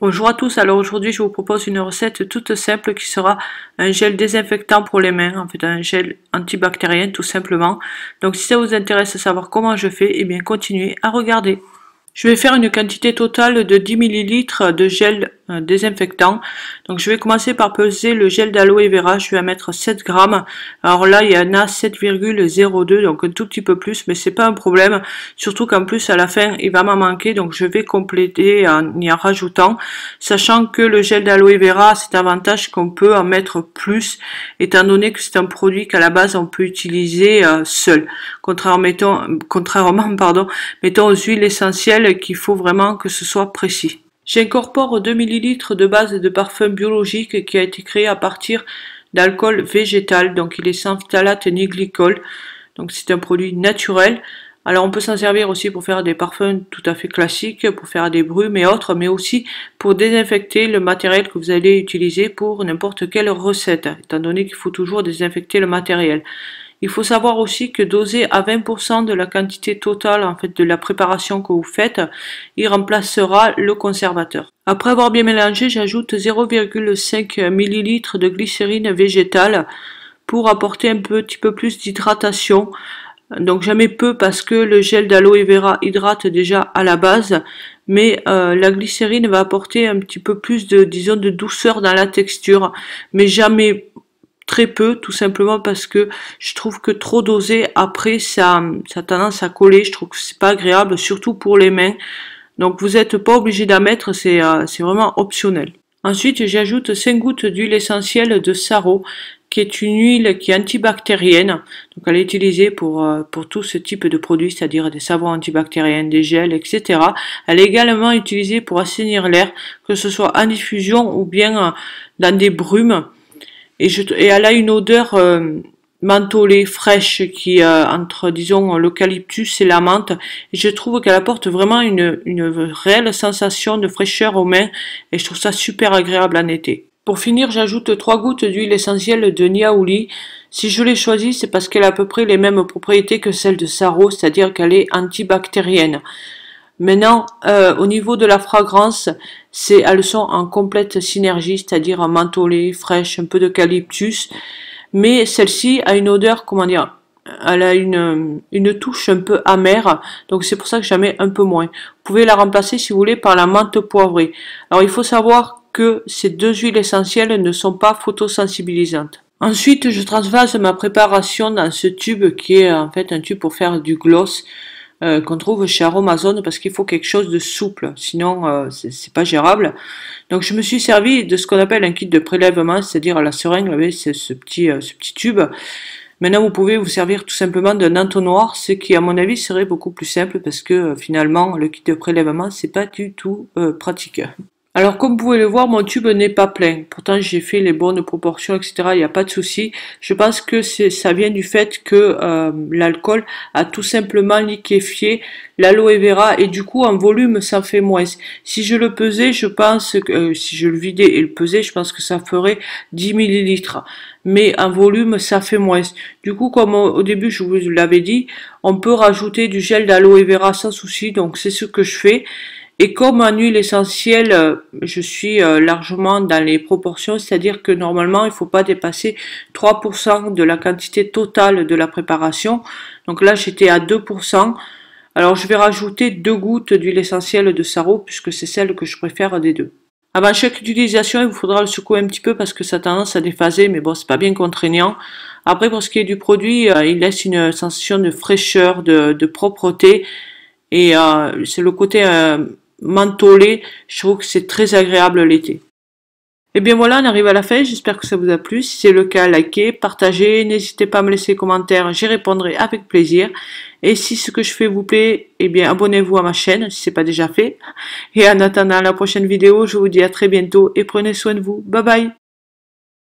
Bonjour à tous, alors aujourd'hui je vous propose une recette toute simple qui sera un gel désinfectant pour les mains, en fait un gel antibactérien tout simplement. Donc si ça vous intéresse de savoir comment je fais, eh bien continuez à regarder. Je vais faire une quantité totale de 10 ml de gel désinfectant. Donc je vais commencer par peser le gel d'aloe vera, je vais en mettre 7 grammes. Alors là il y en a 7,02, donc un tout petit peu plus, mais c'est pas un problème. Surtout qu'en plus à la fin il va m'en manquer, donc je vais compléter en y en rajoutant. Sachant que le gel d'aloe vera a cet avantage qu'on peut en mettre plus, étant donné que c'est un produit qu'à la base on peut utiliser seul. Contrairement, mettons aux huiles essentielles qu'il faut vraiment que ce soit précis. J'incorpore 2 ml de base de parfum biologique qui a été créé à partir d'alcool végétal, donc il est sans phtalate ni glycol, donc c'est un produit naturel. Alors on peut s'en servir aussi pour faire des parfums tout à fait classiques, pour faire des brumes et autres, mais aussi pour désinfecter le matériel que vous allez utiliser pour n'importe quelle recette, étant donné qu'il faut toujours désinfecter le matériel. Il faut savoir aussi que doser à 20% de la quantité totale en fait de la préparation que vous faites, il remplacera le conservateur. Après avoir bien mélangé, j'ajoute 0,5 ml de glycérine végétale pour apporter un petit peu plus d'hydratation. Donc j'en mets peu parce que le gel d'aloe vera hydrate déjà à la base, mais la glycérine va apporter un petit peu plus de, disons, de douceur dans la texture, mais jamais très peu, tout simplement parce que je trouve que trop dosé, après ça a tendance à coller, je trouve que c'est pas agréable, surtout pour les mains. Donc vous n'êtes pas obligé d'en mettre, c'est vraiment optionnel. Ensuite j'ajoute 5 gouttes d'huile essentielle de sarro, qui est une huile qui est antibactérienne. Donc elle est utilisée pour tout ce type de produits, c'est-à-dire des savons antibactériens, des gels, etc. Elle est également utilisée pour assainir l'air, que ce soit en diffusion ou bien dans des brumes. Et elle a une odeur mentholée, fraîche, qui entre, disons, l'eucalyptus et la menthe. Et je trouve qu'elle apporte vraiment une réelle sensation de fraîcheur aux mains. Et je trouve ça super agréable en été. Pour finir, j'ajoute 3 gouttes d'huile essentielle de niaouli. Si je l'ai choisie, c'est parce qu'elle a à peu près les mêmes propriétés que celle de sarro, c'est-à-dire qu'elle est antibactérienne. Maintenant, au niveau de la fragrance, elles sont en complète synergie, c'est-à-dire mentholée, fraîche, un peu d'eucalyptus. Mais celle-ci a une odeur, comment dire, elle a une touche un peu amère, donc c'est pour ça que j'en mets un peu moins. Vous pouvez la remplacer si vous voulez par la menthe poivrée. Alors il faut savoir que ces deux huiles essentielles ne sont pas photosensibilisantes. Ensuite, je transvase ma préparation dans ce tube qui est en fait un tube pour faire du gloss. Qu'on trouve chez Aromazone parce qu'il faut quelque chose de souple, sinon c'est pas gérable. Donc je me suis servi de ce qu'on appelle un kit de prélèvement, c'est-à-dire la seringue avec ce petit tube. Maintenant vous pouvez vous servir tout simplement d'un entonnoir, ce qui à mon avis serait beaucoup plus simple parce que finalement le kit de prélèvement c'est pas du tout pratique. Alors comme vous pouvez le voir, mon tube n'est pas plein. Pourtant j'ai fait les bonnes proportions, etc. Il n'y a pas de souci. Je pense que ça vient du fait que l'alcool a tout simplement liquéfié l'aloe vera et du coup en volume ça fait moins. Si je le pesais, je pense que si je le vidais et le pesais, je pense que ça ferait 10 millilitres. Mais en volume ça fait moins. Du coup comme au début je vous l'avais dit, on peut rajouter du gel d'aloe vera sans souci. Donc c'est ce que je fais. Et comme en huile essentielle, je suis largement dans les proportions, c'est-à-dire que normalement, il ne faut pas dépasser 3% de la quantité totale de la préparation. Donc là, j'étais à 2%. Alors, je vais rajouter 2 gouttes d'huile essentielle de sarro, puisque c'est celle que je préfère des deux. Avant chaque utilisation, il vous faudra le secouer un petit peu parce que ça a tendance à déphaser, mais bon, c'est pas bien contraignant. Après, pour ce qui est du produit, il laisse une sensation de fraîcheur, de propreté. Et c'est le côté mentholé, je trouve que c'est très agréable l'été. Et bien voilà, on arrive à la fin, j'espère que ça vous a plu. Si c'est le cas, likez, partagez, n'hésitez pas à me laisser des commentaires, j'y répondrai avec plaisir. Et si ce que je fais vous plaît, eh bien abonnez-vous à ma chaîne si ce n'est pas déjà fait. Et en attendant la prochaine vidéo, je vous dis à très bientôt et prenez soin de vous. Bye bye.